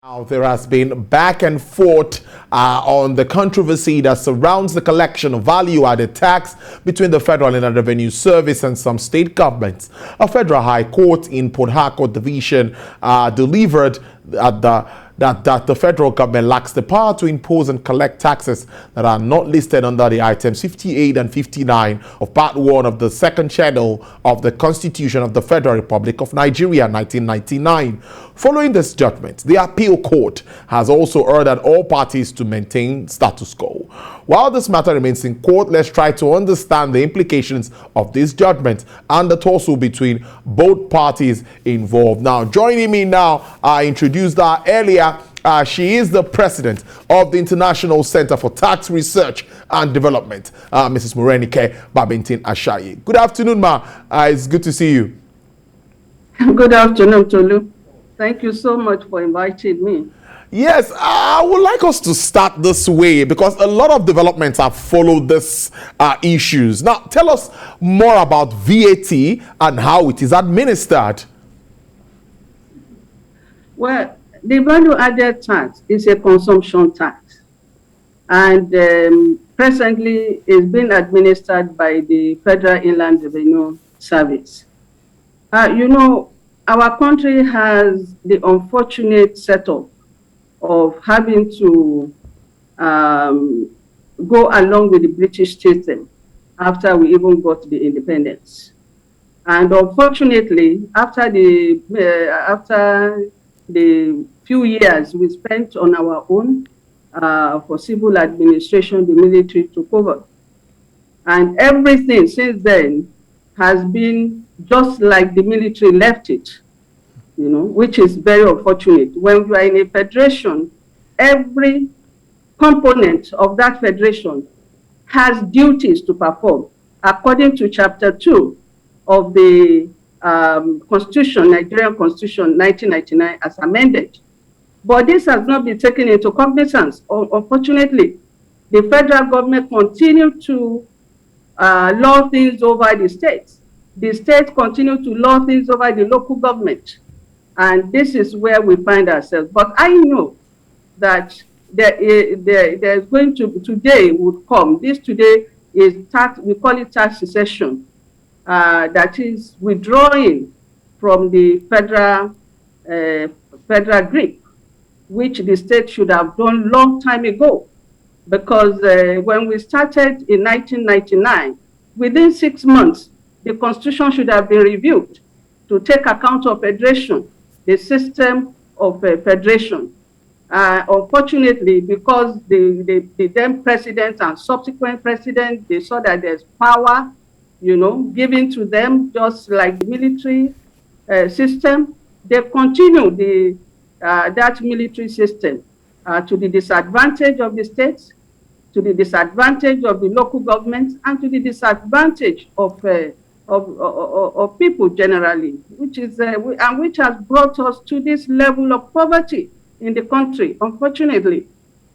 Now, there has been back and forth on the controversy that surrounds the collection of value-added tax between the Federal Inland Revenue Service and some state governments. A federal high court in Port Harcourt Division delivered that the federal government lacks the power to impose and collect taxes that are not listed under the items 58 and 59 of Part 1 of the second schedule of the Constitution of the Federal Republic of Nigeria, 1999. Following this judgment, the appeal court has also ordered all parties to maintain status quo. While this matter remains in court, let's try to understand the implications of this judgment and the tussle between both parties involved. Now, joining me now, I introduced her earlier. She is the president of the International Center for Tax Research and Development, Mrs. Morenike Babington-Ashaye. Good afternoon, ma. It's good to see you. Good afternoon, Tolu. Thank you so much for inviting me. Yes, I would like us to start this way because a lot of developments have followed these issues. Now, tell us more about V.A.T and how it is administered. Well, the value-added tax is a consumption tax, and presently is being administered by the Federal Inland Revenue Service. Our country has the unfortunate setup of having to go along with the British system after we even got the independence. And unfortunately, after the few years we spent on our own for civil administration, the military took over. And everything since then has been just like the military left it, which is very unfortunate. When you are in a federation, every component of that federation has duties to perform according to Chapter 2 of the Constitution, Nigerian Constitution 1999 as amended. But this has not been taken into cognizance. Unfortunately, the federal government continued to lord things over the states. The states continue to lord things over the local government. And this is where we find ourselves. But I know that there's going to, today would come. This today is tax, we call it tax secession. That is withdrawing from the federal grip, which the state should have done long time ago. Because when we started in 1999, within 6 months, the Constitution should have been reviewed to take account of federation, the system of federation. Unfortunately, because the then president and subsequent president, they saw that there's power, given to them, just like the military system, they continue that military system to the disadvantage of the states, to the disadvantage of the local governments, and to the disadvantage of people generally, which has brought us to this level of poverty in the country, unfortunately.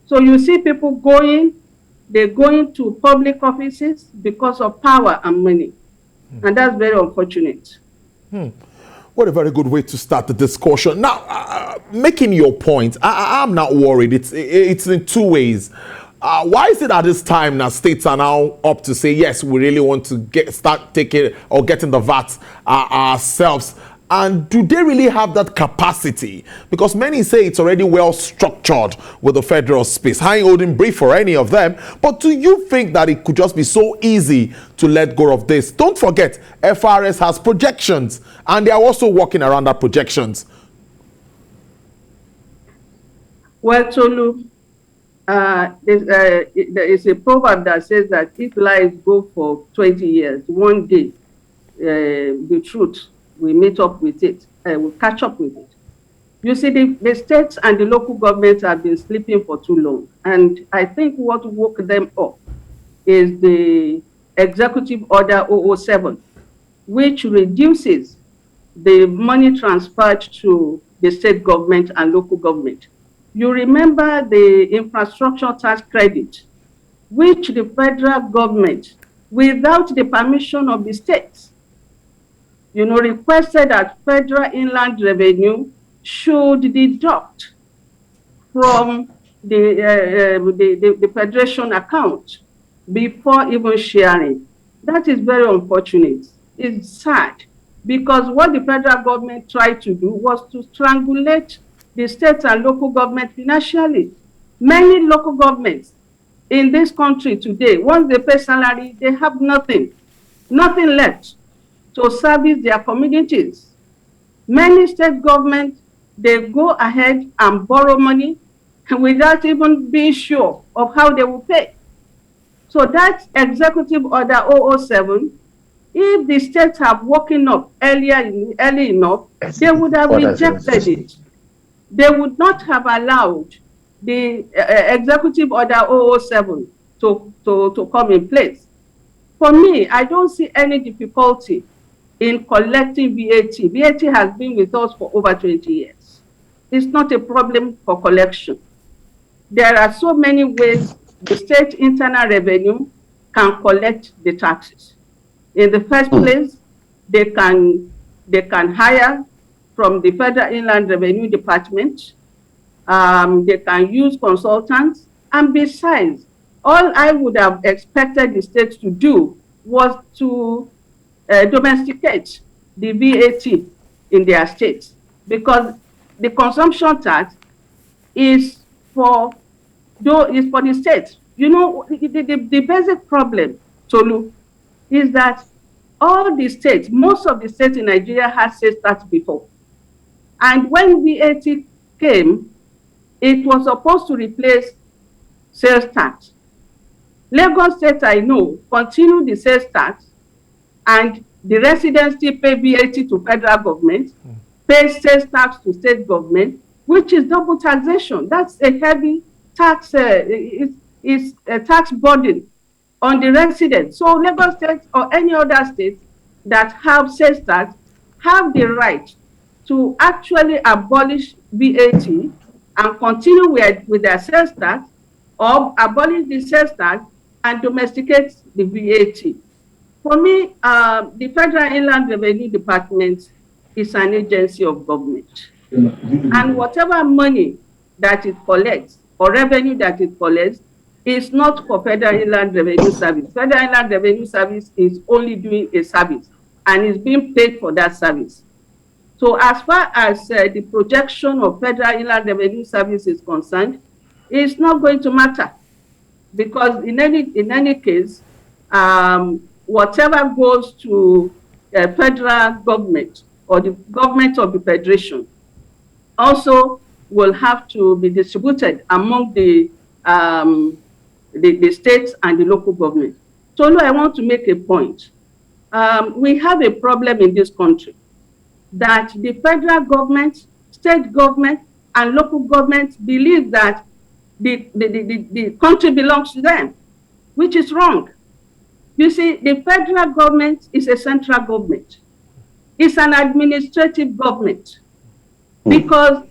So you see people they're going to public offices because of power and money. And that's very unfortunate. What a very good way to start the discussion. Now, making your point, I'm not worried. It's in two ways. Why is it at this time now states are now up to say, yes, we really want to start taking or getting the VAT ourselves? And do they really have that capacity? Because many say it's already well structured with the federal space. I ain't holding brief for any of them. But do you think that it could just be so easy to let go of this? Don't forget, FIRS has projections, and they are also working around that projections. Well, Tolu, there is a proverb that says that if lies go for 20 years, one day, the truth we meet up with it, we'll catch up with it. You see, the states and the local governments have been sleeping for too long. And I think what woke them up is the Executive Order 007, which reduces the money transferred to the state government and local government. You remember the infrastructure tax credit, which the federal government, without the permission of the states, requested that Federal Inland Revenue should deduct from the federation account before even sharing. That is very unfortunate. It's sad because what the federal government tried to do was to strangulate the state and local government financially. Many local governments in this country today, once they pay salary, they have nothing left to service their communities. Many state governments, they go ahead and borrow money without even being sure of how they will pay. So that Executive Order 007, if the states have woken up early enough, they would have rejected it. They would not have allowed the Executive Order 007 to come in place. For me, I don't see any difficulty in collecting VAT. VAT has been with us for over 20 years. It's not a problem for collection. There are so many ways the state internal revenue can collect the taxes. In the first place, they can hire from the Federal Inland Revenue Department. They can use consultants. And besides, all I would have expected the state to do was to domesticate the VAT in their states, because the consumption tax is for the states. You know, the basic problem, Tolu, is that all the states, most of the states in Nigeria had sales tax before. And when V.A.T came, it was supposed to replace sales tax. Lagos State, I know, continued the sales tax, and the residents still pay V.A.T to federal government, pay sales tax to state government, which is double taxation. That's a heavy tax, it's a tax burden on the residents. So Lagos State or any other state that have sales tax have the right to actually abolish VAT and continue with their sales tax, or abolish the sales tax and domesticate the VAT. For me, the Federal Inland Revenue Department is an agency of government. And whatever money that it collects or revenue that it collects is not for Federal Inland Revenue Service. Federal Inland Revenue Service is only doing a service and is being paid for that service. So as far as the projection of Federal Inland Revenue Service is concerned, it's not going to matter, because in any case, whatever goes to federal government or the government of the federation also will have to be distributed among the states and the local government. So I want to make a point. We have a problem in this country that the federal government, state government, and local government believe that the country belongs to them, which is wrong. You see, the federal government is a central government. It's an administrative government, because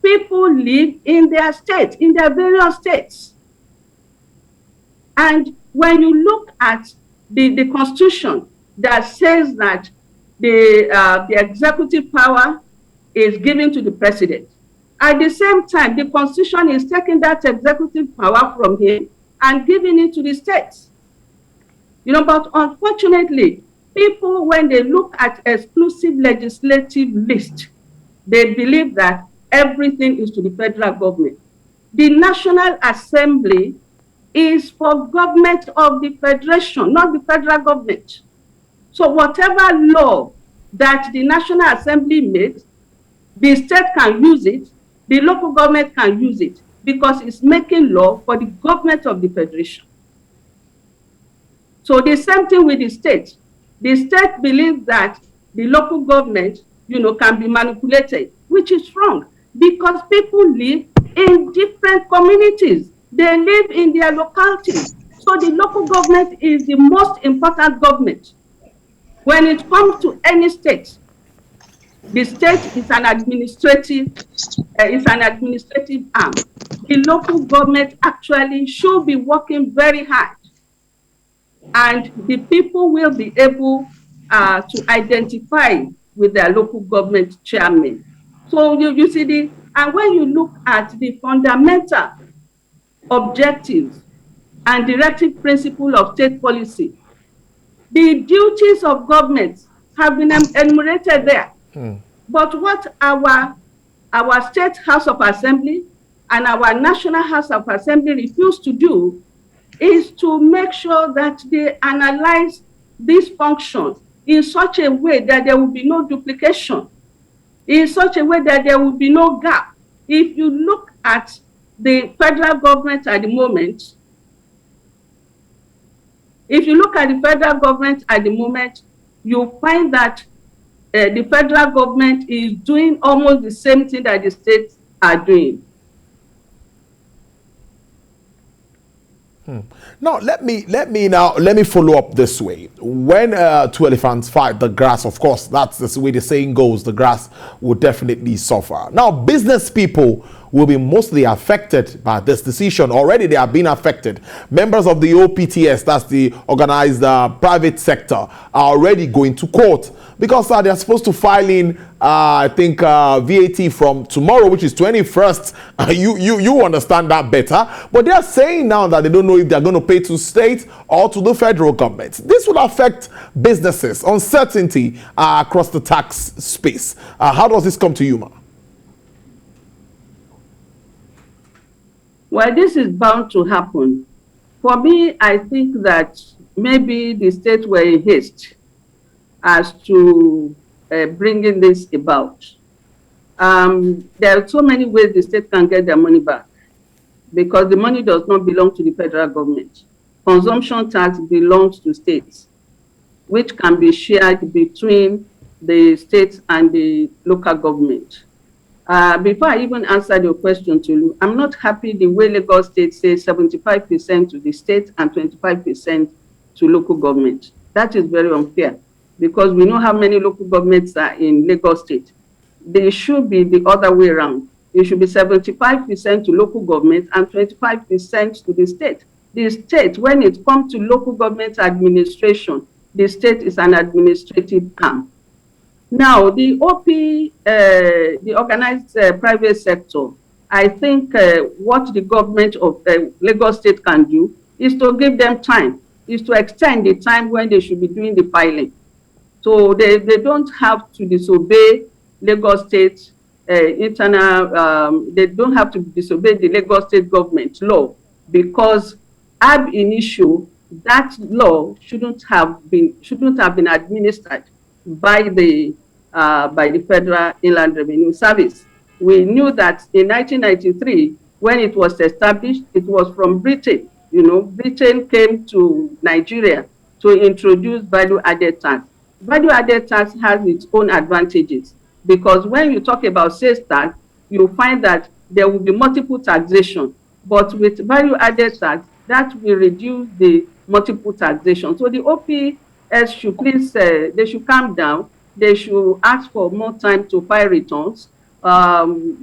people live in their states, in their various states. And when you look at the Constitution that says that the executive power is given to the president, at the same time, the Constitution is taking that executive power from him and giving it to the states. You know, but unfortunately, people, when they look at exclusive legislative list, they believe that everything is to the federal government. The National Assembly is for government of the federation, not the federal government. So whatever law that the National Assembly makes, the state can use it, the local government can use it, because it's making law for the government of the federation. So the same thing with the state. The state believes that the local government, you know, can be manipulated, which is wrong, because people live in different communities. They live in their localities. So the local government is the most important government. When it comes to any state, the state is an administrative arm. The local government actually should be working very hard, and the people will be able to identify with their local government chairman. So you see, And when you look at the fundamental objectives and directive principle of state policy, the duties of government have been enumerated there. But what our state House of Assembly and our National House of Assembly refuse to do is to make sure that they analyze these functions in such a way that there will be no duplication, in such a way that there will be no gap. If you look at the federal government at the moment, you find that the federal government is doing almost the same thing that the states are doing. Now, let me follow up this way. When two elephants fight the grass, of course, that's the way the saying goes, the grass will definitely suffer. Now, business people will be mostly affected by this decision. Already they have been affected. Members of the OPTS, that's the organized private sector, are already going to court because they're supposed to file in, I think, VAT from tomorrow, which is 21st. You understand that better. But they're saying now that they don't know if they're going to pay to state or to the federal government. This will affect businesses, uncertainty across the tax space. How does this come to you, ma? Well, this is bound to happen. For me, I think that maybe the states were in haste as to bringing this about. There are so many ways the state can get their money back because the money does not belong to the federal government. Consumption tax belongs to states, which can be shared between the states and the local government. Before I even answer your question to you, I'm not happy the way Lagos State says 75% to the state and 25% to local government. That is very unfair because we know how many local governments are in Lagos State. They should be the other way around. It should be 75% to local government and 25% to the state. The state, when it comes to local government administration, the state is an administrative arm. Now, the the organized private sector, I think what the government of Lagos State can do is to give them time, is to extend the time when they should be doing the filing. So they don't have to disobey Lagos State they don't have to disobey the Lagos State government law because ab initio, that law shouldn't have been administered by the Federal Inland Revenue Service. We knew that in 1993, when it was established, it was from Britain. You know, Britain came to Nigeria to introduce value-added tax. Value-added tax has its own advantages because when you talk about sales tax, you find that there will be multiple taxation. But with value-added tax, that will reduce the multiple taxation. So the OPS should please, they should calm down. They should ask for more time to file returns. I'm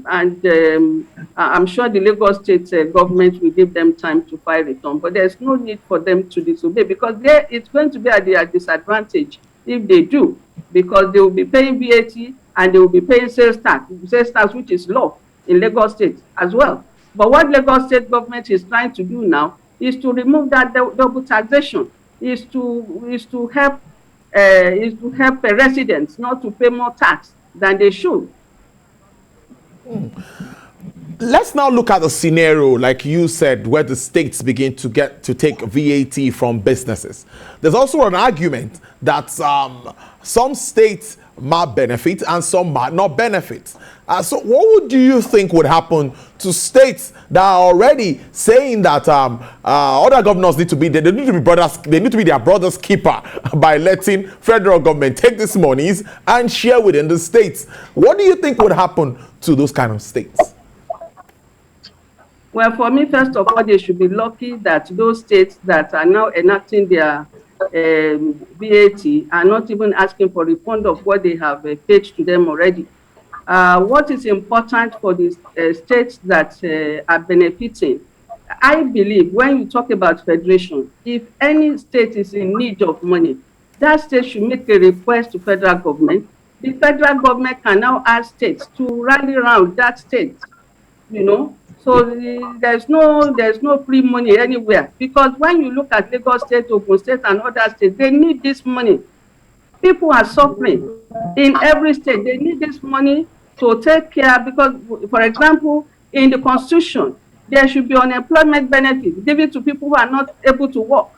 sure the Lagos State government will give them time to file return, but there's no need for them to disobey because it's going to be at their disadvantage if they do, because they will be paying VAT and they will be paying sales tax, which is law in Lagos State as well. But what Lagos State government is trying to do now is to remove that double taxation, is to help residents not to pay more tax than they should. Let's now look at a scenario, like you said, where the states begin to get to take VAT from businesses. There's also an argument that some states might benefit and some might not benefit. So what do you think would happen to states that are already saying that other governors need to be their brother's keeper by letting federal government take these monies and share within the states? What do you think would happen to those kind of states? Well, for me, first of all, they should be lucky that those states that are now enacting their V.A.T are not even asking for refund of what they have paid to them already. What is important for the states that are benefiting, I believe when you talk about federation, if any state is in need of money, that state should make a request to federal government. the federal government can now ask states to rally around that state, So there's no free money anywhere, because when you look at Lagos State, Ogun State, and other states, they need this money. People are suffering in every state. They need this money to take care, because, for example, in the Constitution, there should be unemployment benefits given to people who are not able to work.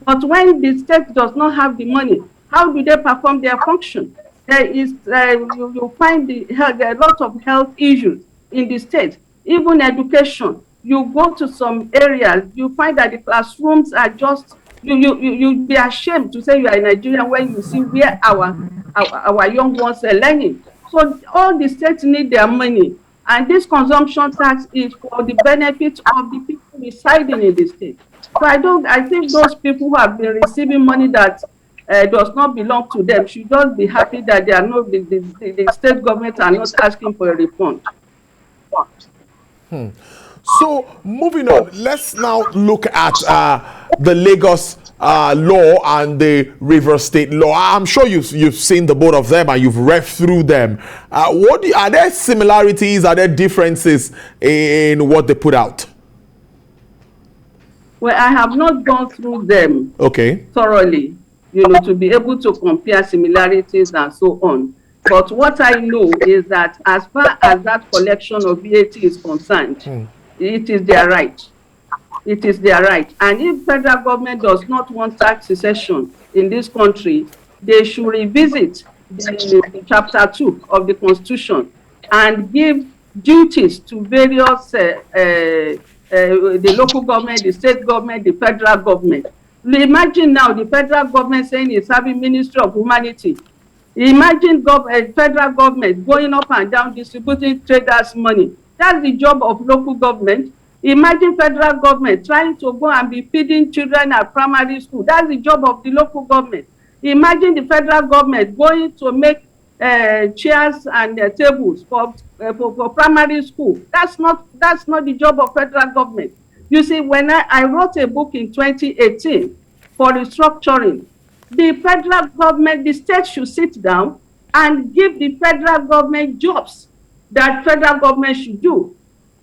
But when the state does not have the money, how do they perform their function? There is, you find there are a lot of health issues in the state, even education. You go to some areas, you find that the classrooms are just, you'd be ashamed to say you are a Nigerian when you see where our young ones are learning. So all the states need their money, and this consumption tax is for the benefit of the people residing in the state. So I think those people who have been receiving money that does not belong to them should just be happy that they are not, the state government are not asking for a refund. So moving on, let's now look at the Lagos law and the Rivers State law. I'm sure you've seen the both of them and you've read through them. Are there similarities? Are there differences in what they put out? Well, I have not gone through them thoroughly, to be able to compare similarities and so on. But what I know is that as far as that collection of V.A.T is concerned, it is their right. It is their right. And if federal government does not want tax secession in this country, they should revisit the Chapter 2 of the Constitution and give duties to various, the local government, the state government, the federal government. Imagine now the federal government saying it's having Ministry of Humanity. Imagine federal government going up and down distributing traders' money. That's the job of local government. Imagine federal government trying to go and be feeding children at primary school. That's the job of the local government. Imagine the federal government going to make chairs and tables for primary school. That's not the job of federal government. You see, when I wrote a book in 2018 for restructuring, the federal government, the state should sit down and give the federal government jobs that federal government should do.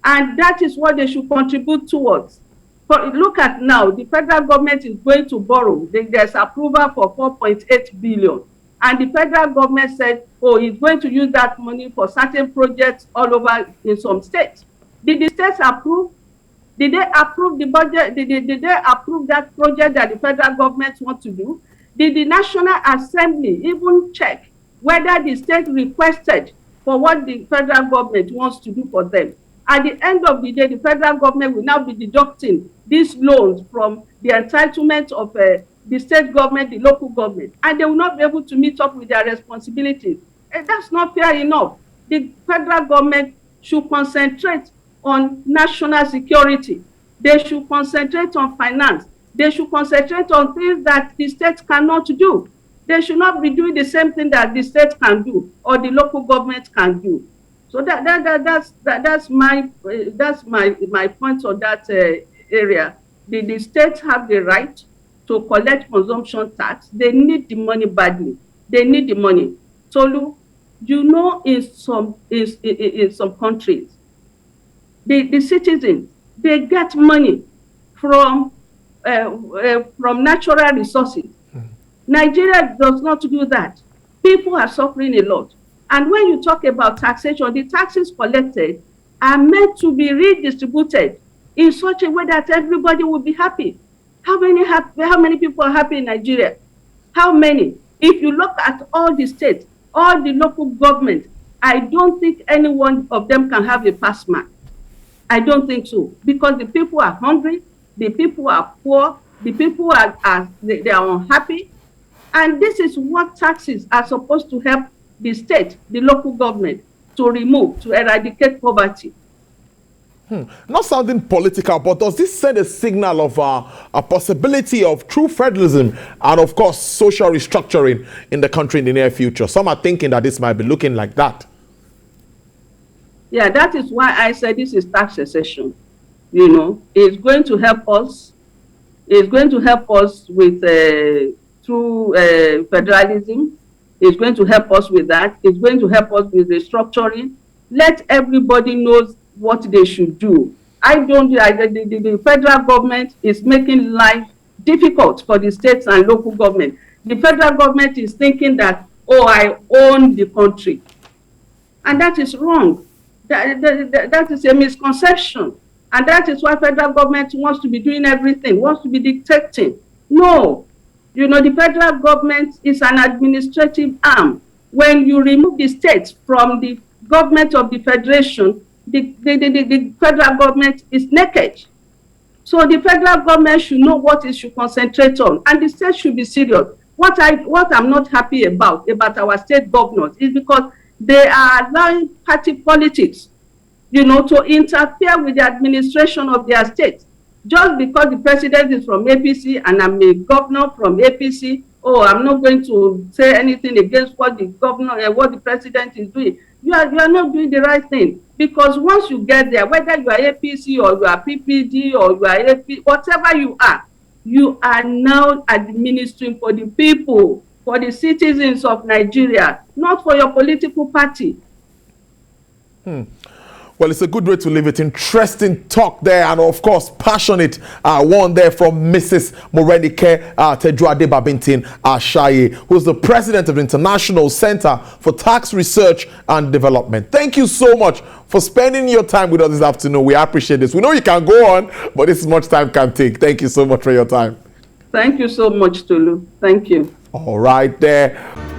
And that is what they should contribute towards. But look at now, the federal government is going to borrow. There's approval for 4.8 billion. And the federal government said, oh, it's going to use that money for certain projects all over in some states. Did the states approve? Did they approve the budget? Did they approve that project that the federal government wants to do? Did the National Assembly even check whether the state requested for what the federal government wants to do for them? At the end of the day, the federal government will now be deducting these loans from the entitlement of the state government, the local government, and they will not be able to meet up with their responsibilities. And that's not fair enough. The federal government should concentrate on national security. They should concentrate on finance. They should concentrate on things that the state cannot do. They should not be doing the same thing that the state can do or the local government can do. So that's my point on that area. The states have the right to collect consumption tax. They need the money badly. They need the money. Tolu, in some countries, the citizens, they get money from natural resources. Nigeria does not do that. People are suffering a lot. And when you talk about taxation, the taxes collected are meant to be redistributed in such a way that everybody will be happy. How many people are happy in Nigeria? How many? If you look at all the states, all the local government, I don't think any one of them can have a pass mark. I don't think so. Because the people are hungry, the people are poor, the people are unhappy. And this is what taxes are supposed to help the state, the local government, to remove, to eradicate poverty. Not sounding political, but does this send a signal of a possibility of true federalism and, of course, social restructuring in the country in the near future? Some are thinking that this might be looking like that. Yeah, that is why I said this is tax secession. It's going to help us. It's going to help us with through federalism. It's going to help us with that. It's going to help us with restructuring. Let everybody knows what they should do. The federal government is making life difficult for the states and local government. The federal government is thinking that, oh, I own the country. And that is wrong. That is a misconception. And that is why federal government wants to be doing everything, wants to be dictating. No. You know, the federal government is an administrative arm. When you remove the states from the government of the federation, the federal government is naked. So the federal government should know what it should concentrate on, and the states should be serious. What I'm not happy about our state governors is because they are allowing party politics, you know, to interfere with the administration of their state. Just because the president is from APC and I'm a governor from APC, oh, I'm not going to say anything against what the governor and what the president is doing. You are not doing the right thing, because once you get there, whether you are APC or you are PPD or you are AP, whatever you are now administering for the people, for the citizens of Nigeria, not for your political party. Well, it's a good way to leave it. Interesting talk there, and of course, passionate one there from Mrs. Morenike Babington-Ashaye, who's the president of the International Center for Tax Research and Development. Thank you so much for spending your time with us this afternoon. We appreciate this. We know you can go on, but this much time can take. Thank you so much for your time. Thank you so much, Tolu. Thank you. All right there.